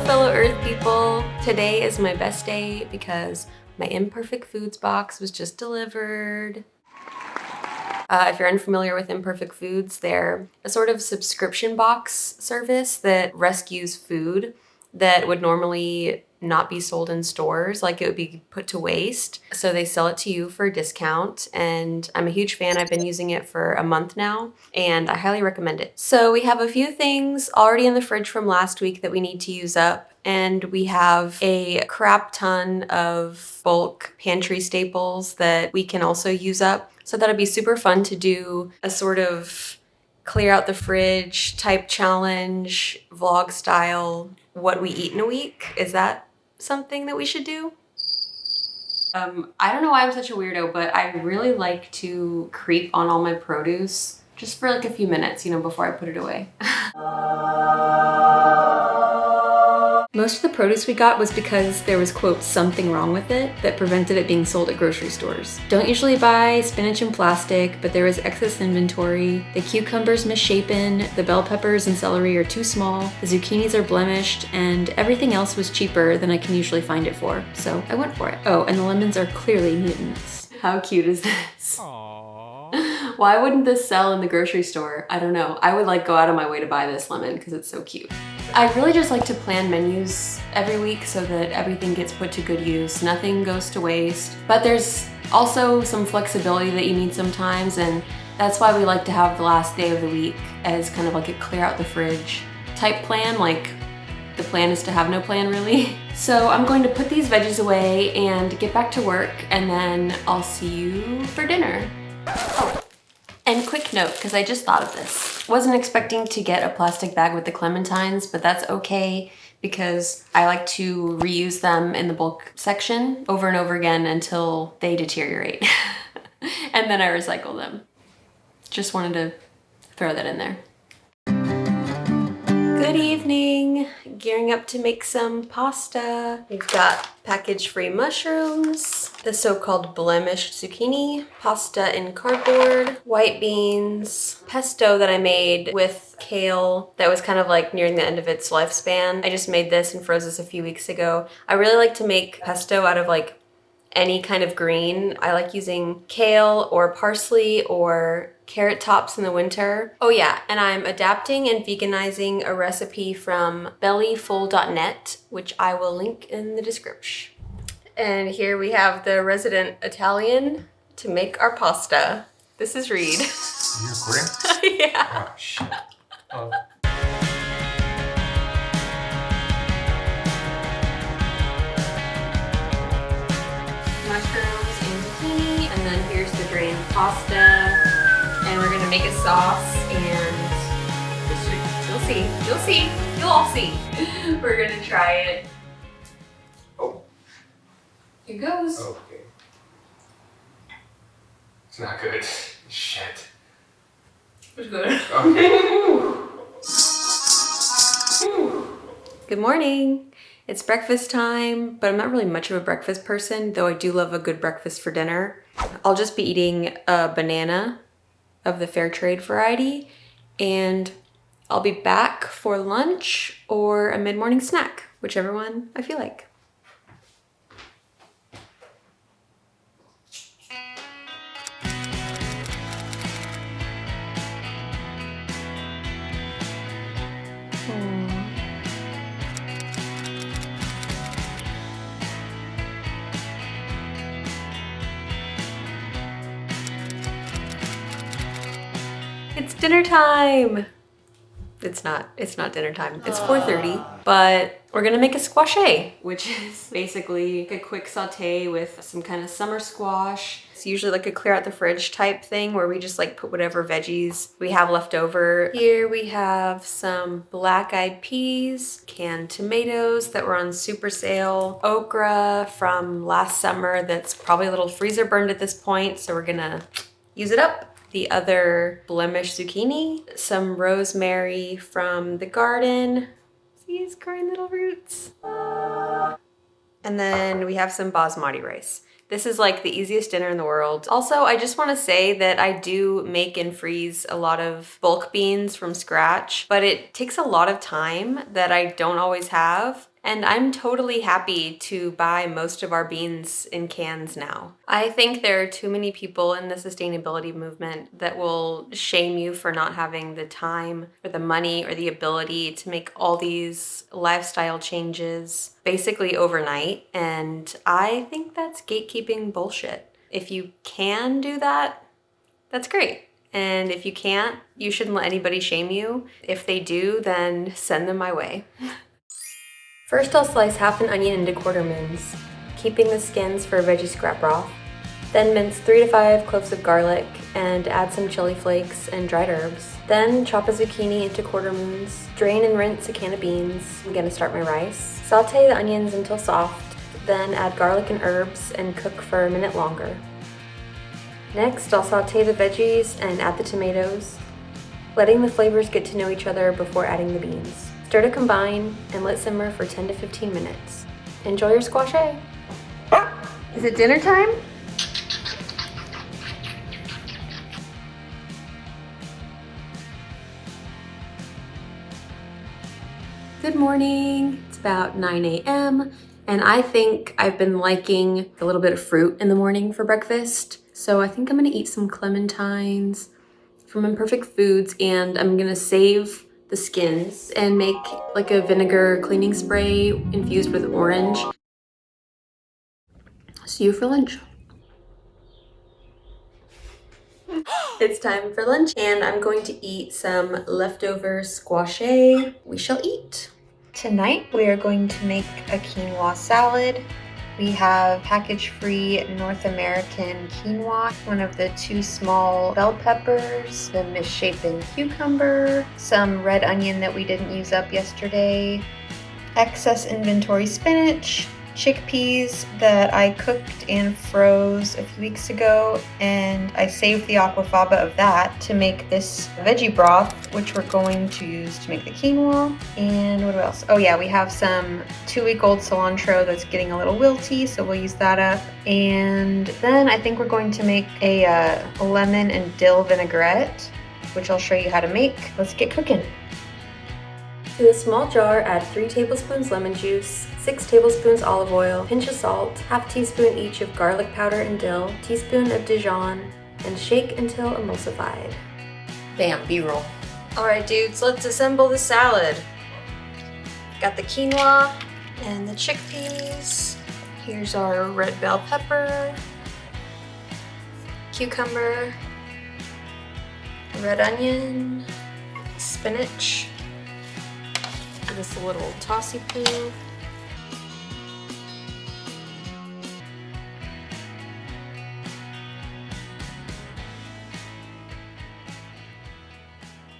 fellow Earth people. Today is my best day because my Imperfect Foods box was just delivered. If you're unfamiliar with Imperfect Foods, they're a sort of subscription box service that rescues food that would normally not be sold in stores, like it would be put to waste. So they sell it to you for a discount, and I'm a huge fan. I've been using it for a month now, and I highly recommend it. So we have a few things already in the fridge from last week that we need to use up, and we have a crap ton of bulk pantry staples that we can also use up. So that'll be super fun to do a sort of clear out the fridge type challenge, vlog style, what we eat in a week. Is that something that we should do? I don't know why I'm such a weirdo, but I really like to creep on all my produce just for like a few minutes, you know, before I put it away. Most of the produce we got was because there was, quote, something wrong with it that prevented it being sold at grocery stores. Don't usually buy spinach in plastic, but there was excess inventory. The cucumbers misshapen, the bell peppers and celery are too small, the zucchinis are blemished, and everything else was cheaper than I can usually find it for, so I went for it. Oh, and the lemons are clearly mutants. How cute is this? Aww. Why wouldn't this sell in the grocery store? I don't know. I would like go out of my way to buy this lemon because it's so cute. I really just like to plan menus every week so that everything gets put to good use, nothing goes to waste. But there's also some flexibility that you need sometimes, and that's why we like to have the last day of the week as kind of like a clear out the fridge type plan, like the plan is to have no plan really. So I'm going to put these veggies away and get back to work, and then I'll see you for dinner. Oh, and quick note, because I just thought of this. Wasn't expecting to get a plastic bag with the clementines, but that's okay because I like to reuse them in the bulk section over and over again until they deteriorate. And then I recycle them. Just wanted to throw that in there. Good evening. Gearing up to make some pasta. We've got package-free mushrooms, the so-called blemished zucchini, pasta in cardboard, white beans, pesto that I made with kale that was kind of like nearing the end of its lifespan. I just made this and froze this a few weeks ago. I really like to make pesto out of like any kind of green. I like using kale or parsley or carrot tops in the winter. Oh yeah, and I'm adapting and veganizing a recipe from bellyfull.net, which I will link in the description. And here we have the resident Italian to make our pasta. This is Reed. Are you recording? Yeah. Oh shit. Oh. Mushrooms and zucchini, and then here's the drained pasta. And we're gonna make a sauce, and you'll see, you'll all see. We're gonna try it. Oh. Here goes. Okay. It's not good. Shit. It's good. Okay. Good morning. It's breakfast time, but I'm not really much of a breakfast person, though I do love a good breakfast for dinner. I'll just be eating a banana of the fair trade variety, and I'll be back for lunch or a mid-morning snack, whichever one I feel like. It's dinner time. It's not dinner time. It's 4:30, but we're gonna make a squashe, which is basically a quick saute with some kind of summer squash. It's usually like a clear out the fridge type thing where we just like put whatever veggies we have left over. Here we have some black-eyed peas, canned tomatoes that were on super sale, okra from last summer that's probably a little freezer burned at this point, so we're gonna use it up. The other blemished zucchini, some rosemary from the garden. See his growing little roots. And then we have some basmati rice. This is like the easiest dinner in the world. Also, I just want to say that I do make and freeze a lot of bulk beans from scratch, but it takes a lot of time that I don't always have. And I'm totally happy to buy most of our beans in cans now. I think there are too many people in the sustainability movement that will shame you for not having the time or the money or the ability to make all these lifestyle changes basically overnight. And I think that's gatekeeping bullshit. If you can do that, that's great. And if you can't, you shouldn't let anybody shame you. If they do, then send them my way. First, I'll slice half an onion into quarter moons, keeping the skins for veggie scrap broth. Then mince 3 to 5 cloves of garlic and add some chili flakes and dried herbs. Then chop a zucchini into quarter moons, drain and rinse a can of beans. I'm gonna start my rice. Saute the onions until soft, then add garlic and herbs and cook for a minute longer. Next, I'll saute the veggies and add the tomatoes, letting the flavors get to know each other before adding the beans. Stir to combine and let simmer for 10 to 15 minutes. Enjoy your squash. Is it dinner time? Good morning. It's about 9 a.m. and I think I've been liking a little bit of fruit in the morning for breakfast. So I think I'm gonna eat some clementines from Imperfect Foods, and I'm gonna save the skins and make like a vinegar cleaning spray infused with orange. See you for lunch. It's time for lunch and I'm going to eat some leftover squash. We shall eat. Tonight we are going to make a quinoa salad. We have package-free North American quinoa, one of the 2 small bell peppers, the misshapen cucumber, some red onion that we didn't use up yesterday, excess inventory spinach, chickpeas that I cooked and froze a few weeks ago, and I saved the aquafaba of that to make this veggie broth, which we're going to use to make the quinoa. And what else? Oh yeah, we have some 2-week-old cilantro that's getting a little wilty, so we'll use that up. And then I think we're going to make a lemon and dill vinaigrette, which I'll show you how to make. Let's get cooking. To a small jar, add 3 tablespoons lemon juice, 6 tablespoons olive oil, pinch of salt, half teaspoon each of garlic powder and dill, teaspoon of Dijon, and shake until emulsified. Bam, B-roll. All right, dudes, let's assemble the salad. Got the quinoa and the chickpeas. Here's our red bell pepper, cucumber, red onion, spinach, this little tossy poo.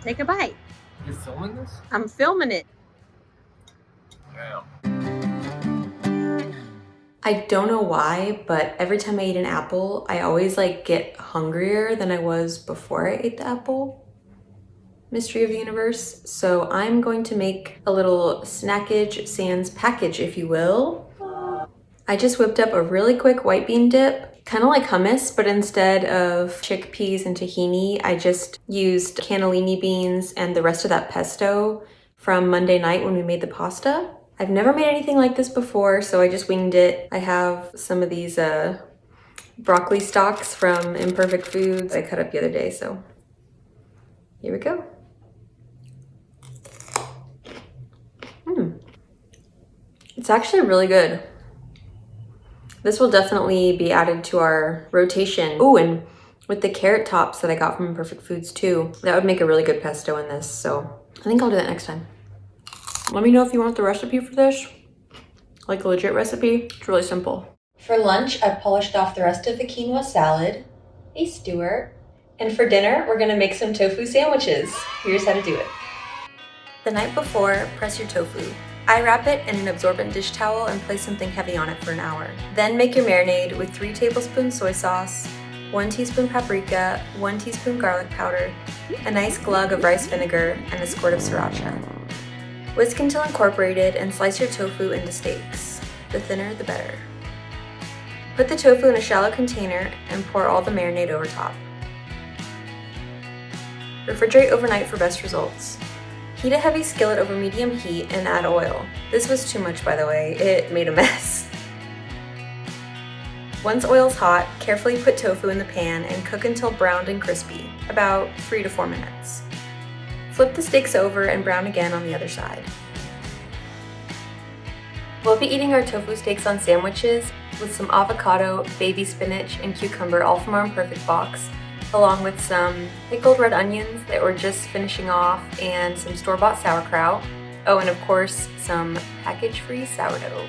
Take a bite. You're filming this? I'm filming it. Wow. I don't know why, but every time I eat an apple, I always like get hungrier than I was before I ate the apple. Mystery of the universe. So I'm going to make a little snackage sans package, if you will. I just whipped up a really quick white bean dip, kind of like hummus, but instead of chickpeas and tahini, I just used cannellini beans and the rest of that pesto from Monday night when we made the pasta. I've never made anything like this before, so I just winged it. I have some of these broccoli stalks from Imperfect Foods I cut up the other day, so here we go. It's actually really good. This will definitely be added to our rotation. Oh, and with the carrot tops that I got from Imperfect Foods too, that would make a really good pesto in this. So I think I'll do that next time. Let me know if you want the recipe for this, like a legit recipe. It's really simple. For lunch, I polished off the rest of the quinoa salad. Hey, Stuart. And for dinner, we're gonna make some tofu sandwiches. Here's how to do it. The night before, press your tofu. I wrap it in an absorbent dish towel and place something heavy on it for an hour. Then make your marinade with 3 tablespoons soy sauce, 1 teaspoon paprika, 1 teaspoon garlic powder, a nice glug of rice vinegar, and a squirt of sriracha. Whisk until incorporated and slice your tofu into steaks. The thinner, the better. Put the tofu in a shallow container and pour all the marinade over top. Refrigerate overnight for best results. Heat a heavy skillet over medium heat and add oil. This was too much, by the way. It made a mess. Once oil's hot, carefully put tofu in the pan and cook until browned and crispy, about 3 to 4 minutes. Flip the steaks over and brown again on the other side. We'll be eating our tofu steaks on sandwiches with some avocado, baby spinach, and cucumber, all from our Imperfect box, along with some pickled red onions that we're just finishing off and some store-bought sauerkraut. Oh, and of course, some package-free sourdough.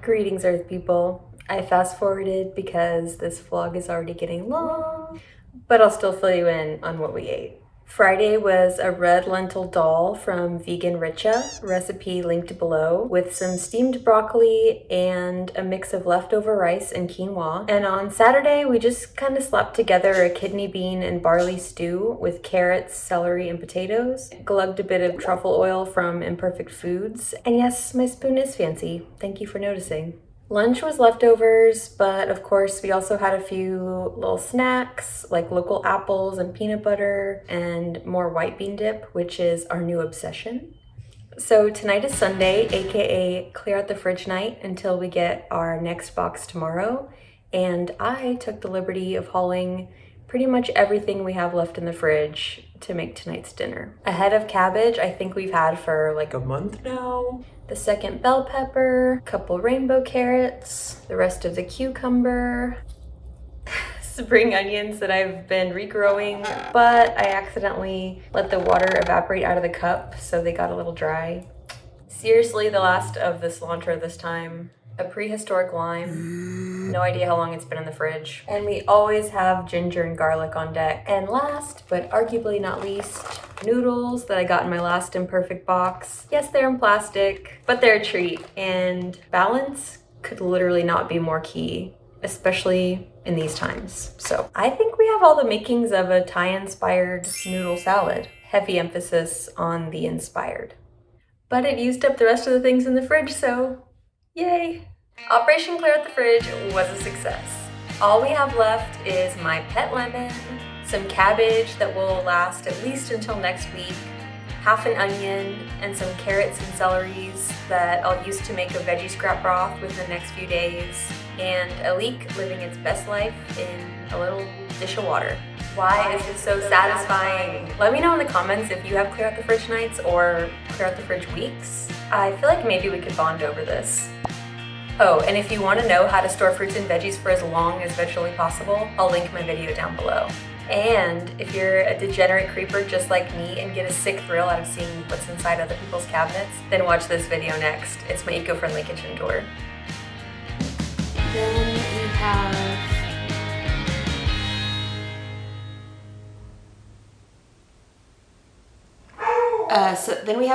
Greetings, Earth people. I fast forwarded because this vlog is already getting long, but I'll still fill you in on what we ate. Friday was a red lentil dal from Vegan Richa, recipe linked below, with some steamed broccoli and a mix of leftover rice and quinoa. And on Saturday, we just kind of slapped together a kidney bean and barley stew with carrots, celery, and potatoes. Glugged a bit of truffle oil from Imperfect Foods. And yes, my spoon is fancy. Thank you for noticing. Lunch was leftovers, but of course we also had a few little snacks like local apples and peanut butter and more white bean dip, which is our new obsession. So tonight is Sunday, aka clear out the fridge night until we get our next box tomorrow. And I took the liberty of hauling pretty much everything we have left in the fridge to make tonight's dinner. A head of cabbage I think we've had for like a month now. The second bell pepper, a couple rainbow carrots, the rest of the cucumber, spring onions that I've been regrowing, but I accidentally let the water evaporate out of the cup, so they got a little dry. Seriously, the last of the cilantro this time. A prehistoric lime. No idea how long it's been in the fridge. And we always have ginger and garlic on deck. And last, but arguably not least, noodles that I got in my last Imperfect box. Yes, they're in plastic, but they're a treat. And balance could literally not be more key, especially in these times. So I think we have all the makings of a Thai-inspired noodle salad. Heavy emphasis on the inspired. But it used up the rest of the things in the fridge, so yay! Operation Clear Out the Fridge was a success. All we have left is my pet lemon, some cabbage that will last at least until next week, half an onion, and some carrots and celeries that I'll use to make a veggie scrap broth within the next few days, and a leek living its best life in a little dish of water. Why is this so satisfying? Let me know in the comments if you have Clear Out the Fridge nights or Clear Out the Fridge weeks. I feel like maybe we could bond over this. Oh, and if you want to know how to store fruits and veggies for as long as virtually possible, I'll link my video down below. And if you're a degenerate creeper just like me and get a sick thrill out of seeing what's inside other people's cabinets, then watch this video next. It's my eco-friendly kitchen tour. Then we have